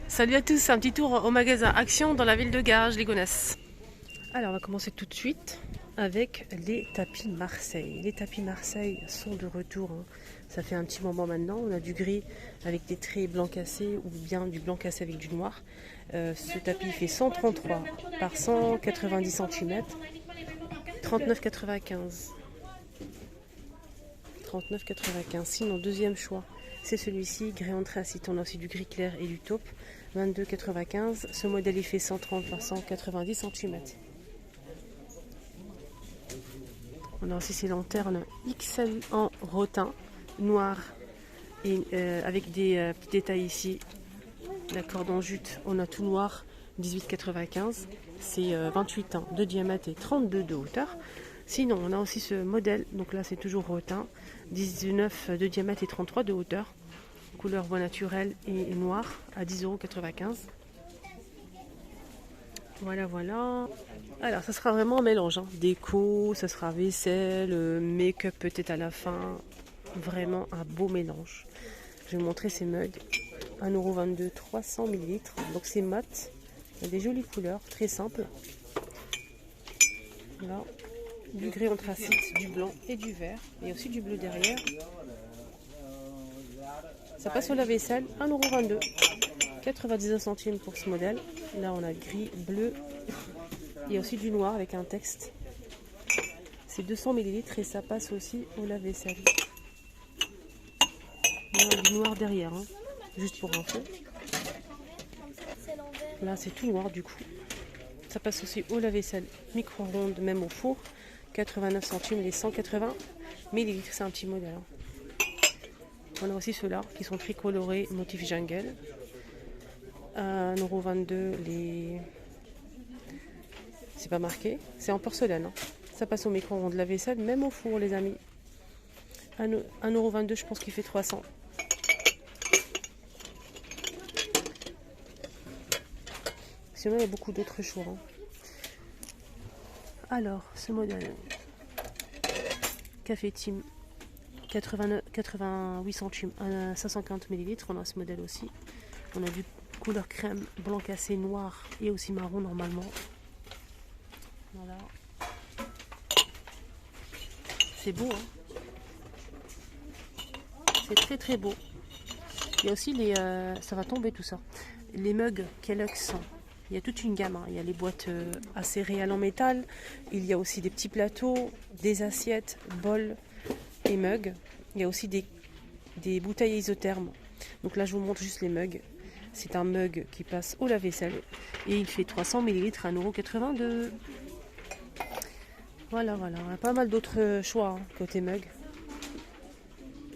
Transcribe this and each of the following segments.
Salut à tous, un petit tour au magasin Action dans la ville de Garges, les Gonesse. Alors on va commencer tout de suite avec les tapis Marseille. Les tapis Marseille sont de retour, hein. Ça fait un petit moment maintenant. On a du gris avec des traits blanc cassé ou bien du blanc cassé avec du noir. Ce tapis fait 133 par 190 cm, 39,95. 39,95. Sinon, deuxième choix, c'est celui-ci, gris anthracite. On a aussi du gris clair et du taupe, 22,95. Ce modèle, il fait 130 par 190 cm. On a aussi ces lanternes XL en rotin, noir, et avec des petits détails ici. La corde en jute, on a tout noir, 18,95. C'est 28 ans de diamètre et 32 de hauteur. Sinon, on a aussi ce modèle, donc là c'est toujours rotin, 19 de diamètre et 33 de hauteur, couleur bois naturel et noir, à 10,95 €. Voilà, voilà. Alors, ça sera vraiment un mélange, hein. Déco, ça sera vaisselle, make-up peut-être à la fin. Vraiment un beau mélange. Je vais vous montrer ces mugs. 1,22 €, 300 ml. Donc c'est mat. Il y a des jolies couleurs, très simples. Là, du gris anthracite, du blanc et du vert. Il y a aussi du bleu derrière. Ça passe au lave-vaisselle, 1,22 €. 99 centimes pour ce modèle. Là, on a gris, bleu. Il y a aussi du noir avec un texte. C'est 200 ml et ça passe aussi au lave-vaisselle. Il y a du noir derrière, hein, juste pour info. Là, c'est tout noir du coup. Ça passe aussi au lave-vaisselle micro-ondes, même au four. 89 centimes les 180 ml. C'est un petit modèle, hein. On a aussi ceux-là qui sont tricolorés, motif jungle. 1,22 € les... C'est pas marqué, c'est en porcelaine, hein. Ça passe au micro-ondes, la vaisselle, même au four les amis. 1,22 €, je pense qu'il fait 300. Sinon il y a beaucoup d'autres choix, hein. Alors, ce modèle, Café Team, 88 centimes, 550 ml. On a ce modèle aussi. On a du couleur crème, blanc cassé, noir et aussi marron normalement. Voilà. C'est beau, hein. C'est très très beau. Il y a aussi les... ça va tomber tout ça. Les mugs Kellogg's. Il y a toute une gamme, hein. Il y a les boîtes à céréales en métal. Il y a aussi des petits plateaux, des assiettes, bols et mugs. Il y a aussi des bouteilles isothermes. Donc là, je vous montre juste les mugs. C'est un mug qui passe au lave-vaisselle. Et il fait 300 ml à 1,82 €. Voilà, voilà. On a pas mal d'autres choix, hein, côté mug.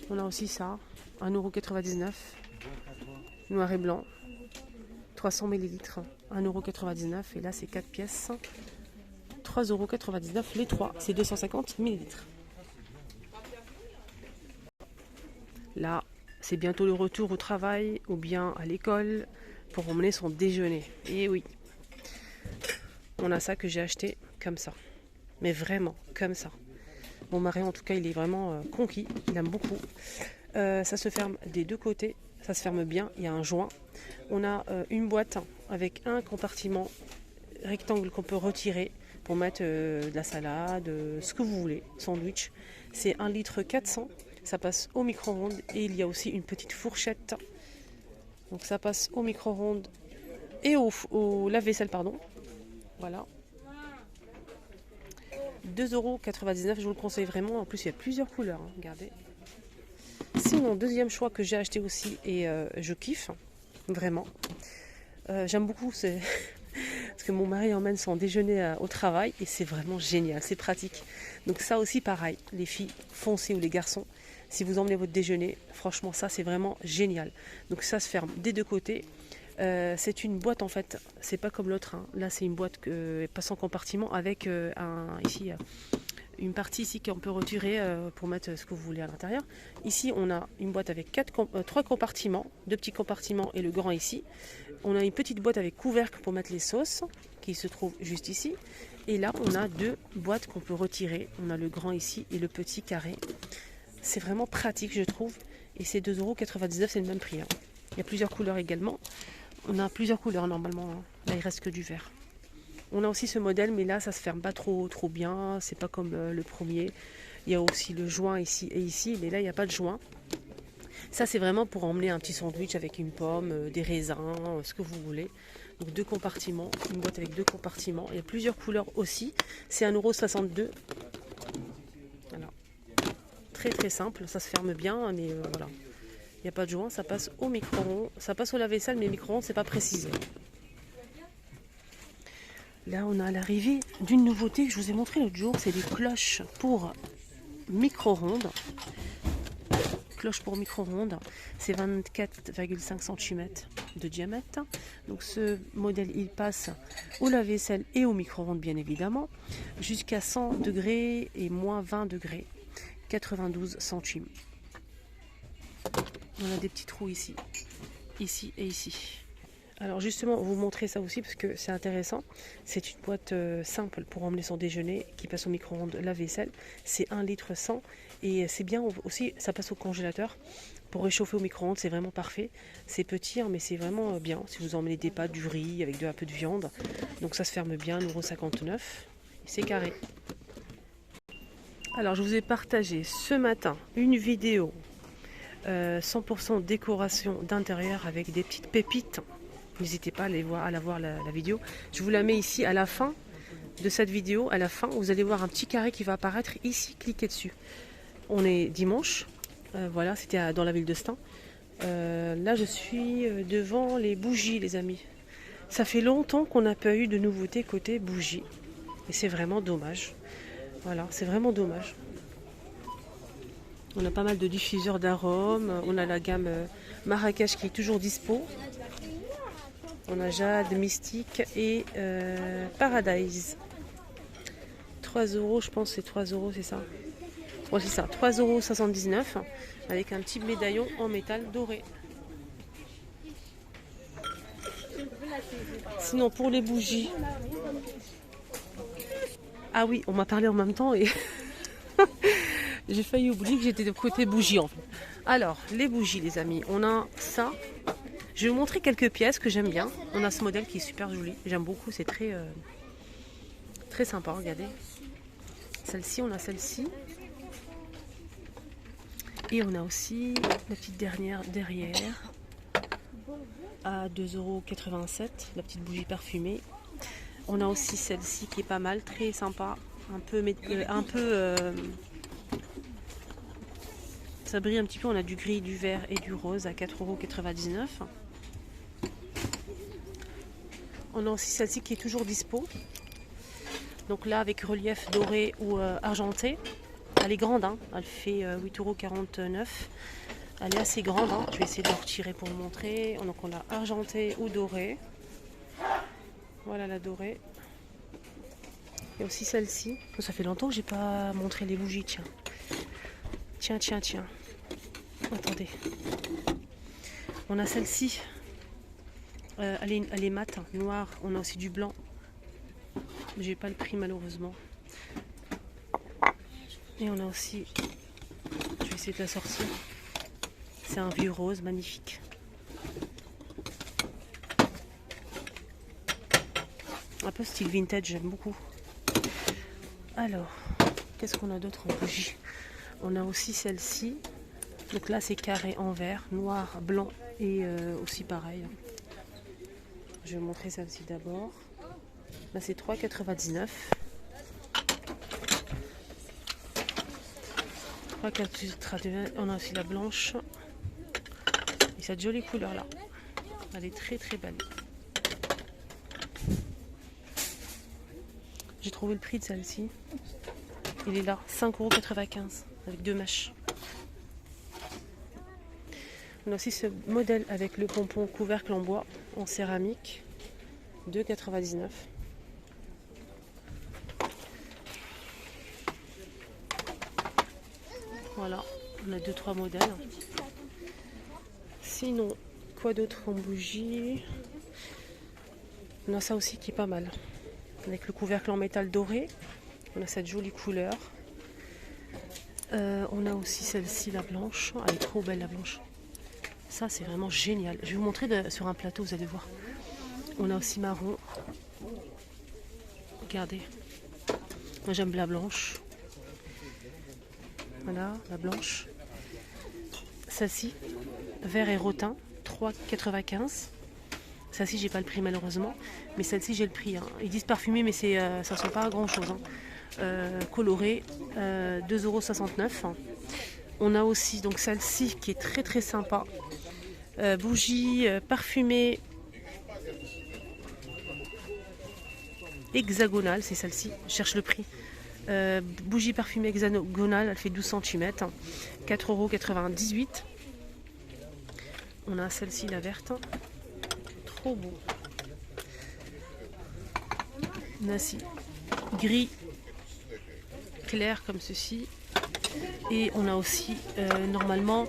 On a aussi ça, 1,99 €. Noir et blanc. 300 ml, 1,99 €. Et là, c'est 4 pièces. 3,99 € les 3. C'est 250 ml. Là, c'est bientôt le retour au travail ou bien à l'école pour emmener son déjeuner. Et oui, on a ça que j'ai acheté comme ça. Mais vraiment, comme ça. Mon mari, en tout cas, il est vraiment conquis. Il aime beaucoup. Ça se ferme des deux côtés. Ça se ferme bien. Il y a un joint. On a une boîte avec un compartiment rectangle qu'on peut retirer pour mettre de la salade, ce que vous voulez, sandwich. C'est 1,4 litre. Ça passe au micro-ondes et il y a aussi une petite fourchette. Donc ça passe au micro-ondes et au lave-vaisselle, pardon. Voilà. 2,99 €, je vous le conseille vraiment. En plus, il y a plusieurs couleurs, hein. Regardez. Sinon, deuxième choix que j'ai acheté aussi et je kiffe, vraiment. J'aime beaucoup, parce que mon mari emmène son déjeuner au travail et c'est vraiment génial, c'est pratique. Donc ça aussi pareil, les filles, foncez ou les garçons, si vous emmenez votre déjeuner, franchement ça c'est vraiment génial. Donc ça se ferme des deux côtés. C'est une boîte en fait, c'est pas comme l'autre, hein. Là c'est une boîte que passe en compartiment avec ici une partie ici qu'on peut retirer pour mettre ce que vous voulez à l'intérieur. Ici on a une boîte avec 3 compartiments, 2 petits compartiments et le grand ici. On a une petite boîte avec couvercle pour mettre les sauces qui se trouve juste ici. Et là on a 2 boîtes qu'on peut retirer. On a le grand ici et le petit carré. C'est vraiment pratique je trouve. Et c'est 2,99 €, c'est le même prix, hein. Il y a plusieurs couleurs également. On a plusieurs couleurs normalement, hein. Là il reste que du vert. On a aussi ce modèle, mais là ça se ferme pas trop bien, c'est pas comme le premier. Il y a aussi le joint ici et ici, mais là il n'y a pas de joint. Ça c'est vraiment pour emmener un petit sandwich avec une pomme, des raisins, ce que vous voulez. Donc 2 compartiments, une boîte avec 2 compartiments. Il y a plusieurs couleurs aussi. C'est 1,62 €. Voilà. Très simple, ça se ferme bien, mais voilà. Il n'y a pas de joint, ça passe au micro-ondes. Ça passe au lave-vaisselle, mais micro-ondes, c'est pas précisé. Là, on a l'arrivée d'une nouveauté que je vous ai montré l'autre jour. C'est des cloches pour micro-ondes. Cloche pour micro-ondes. C'est 24,5 cm de diamètre. Donc ce modèle, il passe au lave-vaisselle et au micro-ondes, bien évidemment. Jusqu'à 100 degrés et moins 20 degrés. 92 centimes. On a des petits trous ici, ici et ici. Alors justement, vous montrer ça aussi parce que c'est intéressant. C'est une boîte simple pour emmener son déjeuner qui passe au micro-ondes lave-vaisselle. C'est 1,1 litre et c'est bien aussi, ça passe au congélateur pour réchauffer au micro-ondes. C'est vraiment parfait. C'est petit, hein, mais c'est vraiment bien. Si vous emmenez des pâtes, du riz avec un peu de viande. Donc ça se ferme bien, 1,59 €. C'est carré. Alors je vous ai partagé ce matin une vidéo 100% décoration d'intérieur avec des petites pépites. N'hésitez pas à la voir la vidéo. Je vous la mets ici à la fin de cette vidéo. À la fin, vous allez voir un petit carré qui va apparaître ici. Cliquez dessus. On est dimanche. Voilà, c'était dans la ville de Stein. Là, je suis devant les bougies, les amis. Ça fait longtemps qu'on n'a pas eu de nouveautés côté bougies. Et c'est vraiment dommage. Voilà, c'est vraiment dommage. On a pas mal de diffuseurs d'arômes. On a la gamme Marrakech qui est toujours dispo. On a Jade, Mystique et Paradise. 3 €, je pense c'est 3 €, c'est ça. Ouais, c'est ça, 3,79 € avec un petit médaillon en métal doré. Sinon pour les bougies. Ah oui, on m'a parlé en même temps et j'ai failli oublier que j'étais de côté bougie en fait. Alors, les bougies les amis, on a ça. Je vais vous montrer quelques pièces que j'aime bien. On a ce modèle qui est super joli. J'aime beaucoup, c'est très sympa, regardez. Celle-ci, on a celle-ci. Et on a aussi la petite dernière derrière à 2,87 €, la petite bougie parfumée. On a aussi celle-ci qui est pas mal, très sympa. Ça brille un petit peu, on a du gris, du vert et du rose à 4,99 €. On a aussi celle-ci qui est toujours dispo. Donc là avec relief doré ou argenté. Elle est grande, hein. Elle fait 8,49 €. Elle est assez grande, hein. Je vais essayer de la retirer pour vous montrer. Donc on a argenté ou doré. Voilà la dorée. Il y a aussi celle-ci. Ça fait longtemps que j'ai pas montré les bougies, tiens. Tiens. Attendez. On a celle-ci. Elle est mate, noire. On a aussi du blanc. J'ai pas le prix malheureusement. Et on a aussi, je vais essayer de la sortir. C'est un vieux rose magnifique. Un peu style vintage, j'aime beaucoup. Alors, qu'est-ce qu'on a d'autre en bougie? On a aussi celle-ci. Donc là, c'est carré en vert, noir, blanc et aussi pareil. Je vais vous montrer celle-ci d'abord. Là, c'est 3,99 €. On a aussi la blanche. Et cette jolie couleur là. Elle est très belle. J'ai trouvé le prix de celle-ci. Il est là, 5,95 € avec 2 mèches. On a aussi ce modèle avec le pompon couvercle en bois en céramique. 2,99 €. Voilà, on a 2-3 modèles. Sinon, quoi d'autre en bougie? On a ça aussi qui est pas mal. Avec le couvercle en métal doré. On a cette jolie couleur. On a aussi celle-ci, la blanche. Elle est trop belle la blanche. Ça, c'est vraiment génial. Je vais vous montrer sur un plateau, vous allez voir. On a aussi marron. Regardez. Moi, j'aime la blanche. Voilà, la blanche. Celle-ci, vert et rotin, 3,95. Celle-ci, j'ai pas le prix malheureusement. Mais celle-ci, j'ai le prix. Hein. Ils disent parfumée, mais ça ne sent pas grand-chose. Hein. Colorée, 2,69 €. On a aussi donc celle-ci qui est très très sympa. Bougie parfumée hexagonale, c'est celle-ci. Je cherche le prix. Bougie parfumée hexagonale, elle fait 12 cm. 4,98 €. On a celle-ci, la verte. Trop beau. On a aussi gris clair comme ceci. Et on a aussi normalement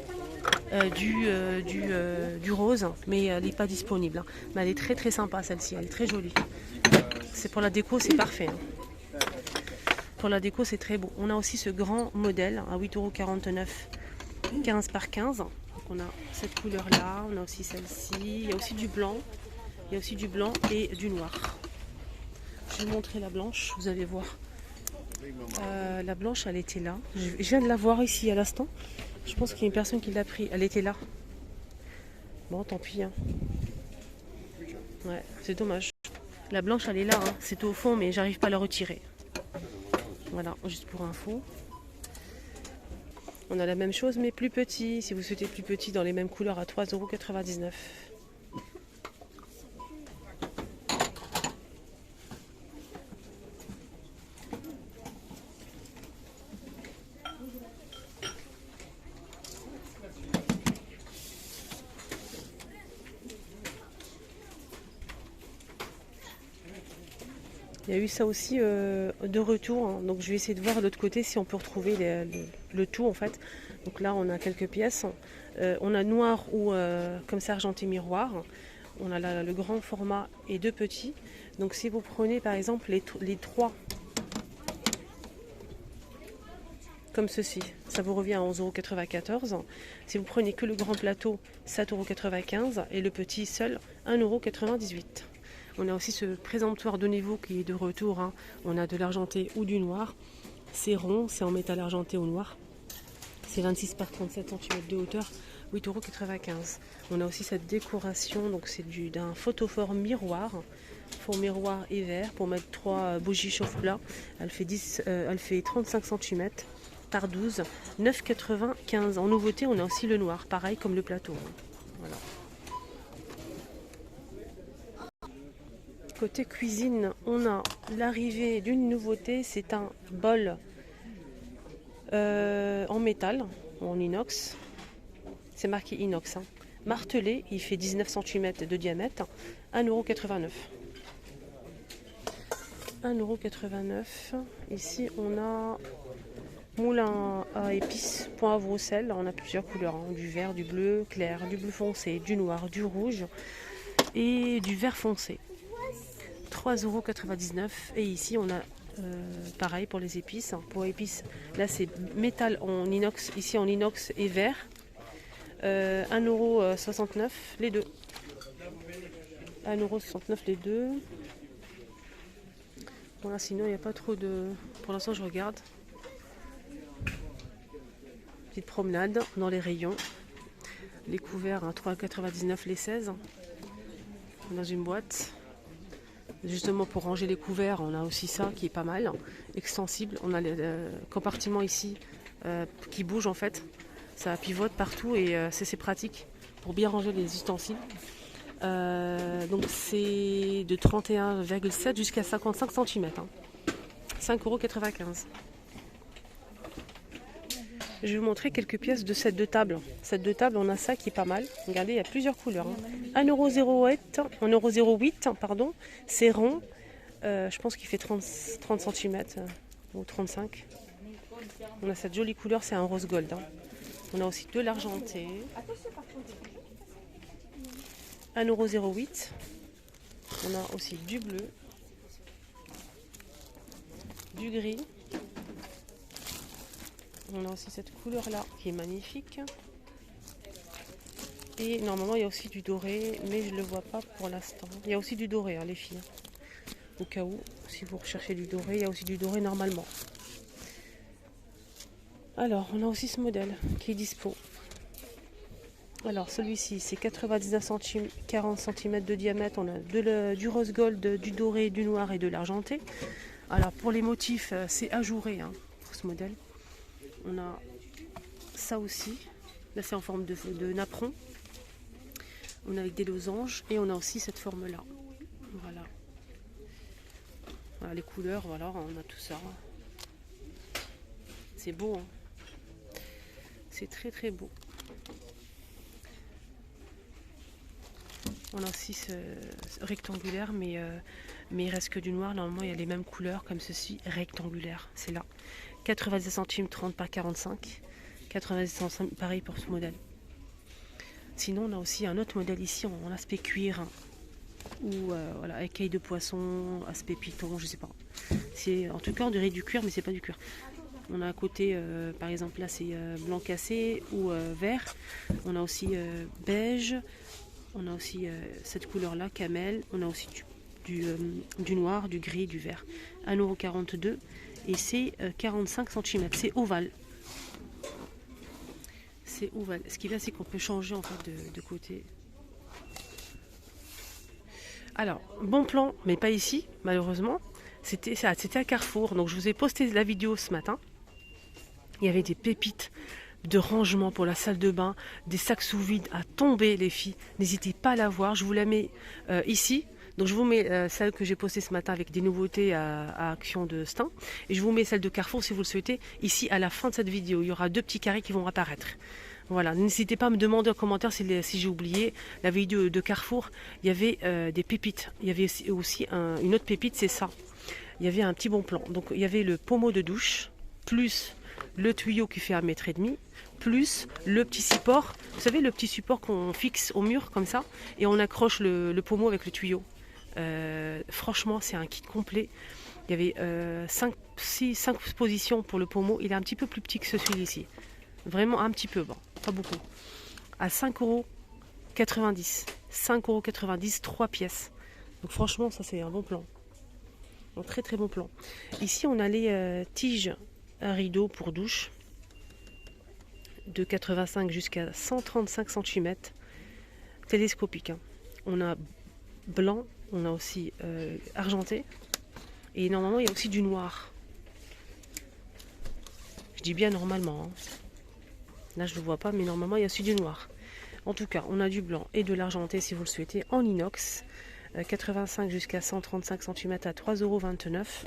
du rose, mais elle n'est pas disponible. Hein. Mais elle est très très sympa celle-ci, elle est très jolie. C'est pour la déco, c'est parfait. Hein. Pour la déco, c'est très beau. On a aussi ce grand modèle à 8,49 €, 15 par 15. Donc on a cette couleur-là, on a aussi celle-ci. Il y a aussi du blanc. Il y a aussi du blanc et du noir. Je vais vous montrer la blanche, vous allez voir. La blanche, elle était là. Je viens de la voir ici à l'instant. Je pense qu'il y a une personne qui l'a pris. Elle était là. Bon, tant pis. Hein. Ouais, c'est dommage. La blanche, elle est là. Hein. C'est au fond, mais j'arrive pas à la retirer. Voilà, juste pour info. On a la même chose, mais plus petit. Si vous souhaitez plus petit, dans les mêmes couleurs, à 3,99 €. Il y a eu ça aussi de retour, hein. Donc je vais essayer de voir de l'autre côté si on peut retrouver le tout en fait. Donc là on a quelques pièces. On a noir ou comme ça argenté miroir. On a le grand format et deux petits. Donc si vous prenez par exemple les trois comme ceci, ça vous revient à 11,94 €. Si vous prenez que le grand plateau, 7,95 € et le petit seul, 1,98 €. On a aussi ce présentoir de niveau qui est de retour. Hein. On a de l'argenté ou du noir. C'est rond, c'est en métal argenté ou noir. C'est 26 par 37 cm de hauteur, 8,95 €. On a aussi cette décoration, donc c'est d'un photophore miroir. Fond miroir et verre pour mettre 3 bougies chauffe-plat. Elle fait 35 cm par 12, 9,95 €. En nouveauté, on a aussi le noir, pareil comme le plateau. Voilà. Côté cuisine, on a l'arrivée d'une nouveauté, c'est un bol en métal, en inox. C'est marqué inox. Hein. Martelé, il fait 19 cm de diamètre, 1,89 €. 1,89 €. Ici, on a moulin à épices, poivre au sel. On a plusieurs couleurs, hein, du vert, du bleu clair, du bleu foncé, du noir, du rouge et du vert foncé. 3,99 € et ici on a pareil pour les épices. Pour épices, là c'est métal en inox, ici en inox et vert. 1,69 € les deux. 1,69 € les deux. Voilà, sinon il n'y a pas trop de... Pour l'instant je regarde. Petite promenade dans les rayons. Les couverts, hein, 3,99 € les 16. Dans une boîte. Justement pour ranger les couverts, on a aussi ça qui est pas mal, extensible. On a le compartiment ici qui bouge en fait, ça pivote partout et c'est pratique pour bien ranger les ustensiles. Donc c'est de 31,7 jusqu'à 55 cm, hein. 5,95 €. Je vais vous montrer quelques pièces de set de table. Set de table, on a ça qui est pas mal. Regardez, il y a plusieurs couleurs. Hein. 1,08 €, pardon. C'est rond. Je pense qu'il fait 30 cm ou 35. On a cette jolie couleur, c'est un rose gold. Hein. On a aussi de l'argenté. 1,08 €. On a aussi du bleu, du gris. On a aussi cette couleur là qui est magnifique. Et normalement, il y a aussi du doré, mais je ne le vois pas pour l'instant. Il y a aussi du doré, hein, les filles. Au cas où, si vous recherchez du doré, il y a aussi du doré normalement. Alors, on a aussi ce modèle qui est dispo. Alors, celui-ci, c'est 99 centimes, 40 cm de diamètre. On a du rose gold, du doré, du noir et de l'argenté. Alors, pour les motifs, c'est ajouré hein, pour ce modèle. On a ça aussi. Là, c'est en forme de napperon. On a avec des losanges et on a aussi cette forme-là. Voilà. Voilà les couleurs, voilà, on a tout ça. C'est beau, hein. C'est très très beau. On a aussi ce rectangulaire, mais il reste que du noir. Normalement, il y a les mêmes couleurs comme ceci, rectangulaire. C'est là. 90 centimes, 30 par 45. 90 centimes, pareil pour ce modèle. Sinon, on a aussi un autre modèle ici en aspect cuir. Hein, ou voilà, écaille de poisson, aspect python, je sais pas. C'est en tout cas on dirait du cuir, mais c'est pas du cuir. On a à côté, par exemple là c'est blanc cassé ou vert. On a aussi beige. On a aussi cette couleur là, camel. On a aussi du noir, du gris, du vert. 1,42 € et c'est 45 cm. C'est ovale. C'est ovale. Ce qui est bien, c'est qu'on peut changer en fait de côté. Alors, bon plan, mais pas ici, malheureusement. C'était à Carrefour. Donc, je vous ai posté la vidéo ce matin. Il y avait des pépites de rangement pour la salle de bain, des sacs sous vide à tomber, les filles. N'hésitez pas à la voir. Je vous la mets ici. Donc, je vous mets celle que j'ai postée ce matin avec des nouveautés à Action de Stein. Et je vous mets celle de Carrefour si vous le souhaitez. Ici, à la fin de cette vidéo, il y aura 2 petits carrés qui vont apparaître. Voilà, n'hésitez pas à me demander en commentaire si j'ai oublié la vidéo de Carrefour. Il y avait des pépites. Il y avait aussi une autre pépite, c'est ça. Il y avait un petit bon plan. Donc il y avait le pommeau de douche, plus le tuyau qui fait 1,5 m, plus le petit support. Vous savez, le petit support qu'on fixe au mur comme ça, et on accroche le pommeau avec le tuyau. Franchement, c'est un kit complet. Il y avait 5 positions pour le pommeau. Il est un petit peu plus petit que celui-ci. Vraiment un petit peu, bon, pas beaucoup. À 5,90 €. 5,90 €, 3 pièces. Donc franchement, ça c'est un bon plan. Un très très bon plan. Ici, on a les tiges à rideau pour douche. De 85 jusqu'à 135 cm. Télescopique. Hein. On a blanc, on a aussi argenté. Et normalement, il y a aussi du noir. Je dis bien normalement. Hein. Là, je ne le vois pas, mais normalement, il y a aussi du noir. En tout cas, on a du blanc et de l'argenté, si vous le souhaitez, en inox. 85 jusqu'à 135 cm à 3,29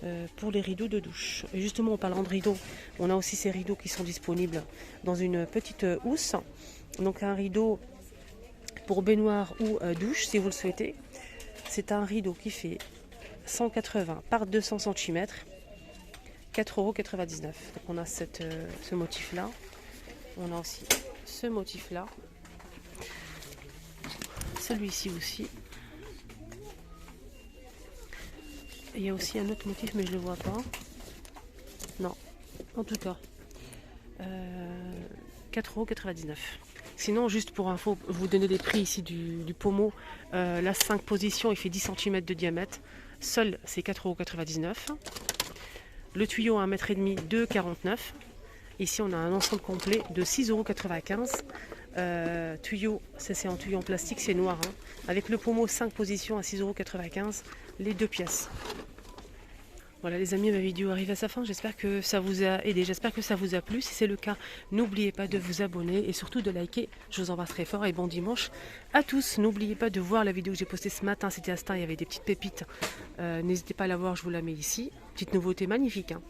€ pour les rideaux de douche. Et justement, en parlant de rideaux, on a aussi ces rideaux qui sont disponibles dans une petite housse. Donc, un rideau pour baignoire ou douche, si vous le souhaitez. C'est un rideau qui fait 180 par 200 cm. 4,99 €. Donc, on a ce motif-là. On a aussi ce motif là, celui-ci aussi. Et il y a aussi un autre motif, mais je ne le vois pas. Non, en tout cas, 4,99 €. Sinon, juste pour info, vous donner les prix ici du pommeau. La 5 positions, il fait 10 cm de diamètre. Seul, c'est 4,99 €. Le tuyau à 1,5 m, 2,49 €. Ici, on a un ensemble complet de 6,95 €. Tuyau, ça c'est en tuyau en plastique, c'est noir. Hein, avec le pommeau 5 positions à 6,95 €, les 2 pièces. Voilà les amis, ma vidéo arrive à sa fin. J'espère que ça vous a aidé, j'espère que ça vous a plu. Si c'est le cas, n'oubliez pas de vous abonner et surtout de liker. Je vous embrasse très fort et bon dimanche à tous. N'oubliez pas de voir la vidéo que j'ai postée ce matin, c'était à Stein, il y avait des petites pépites. N'hésitez pas à la voir, je vous la mets ici. Petite nouveauté magnifique. Hein.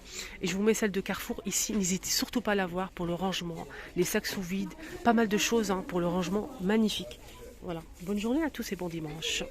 Et je vous mets celle de Carrefour ici. N'hésitez surtout pas à la voir pour le rangement, les sacs sous vide, pas mal de choses hein, pour le rangement magnifique. Voilà, bonne journée à tous et bon dimanche.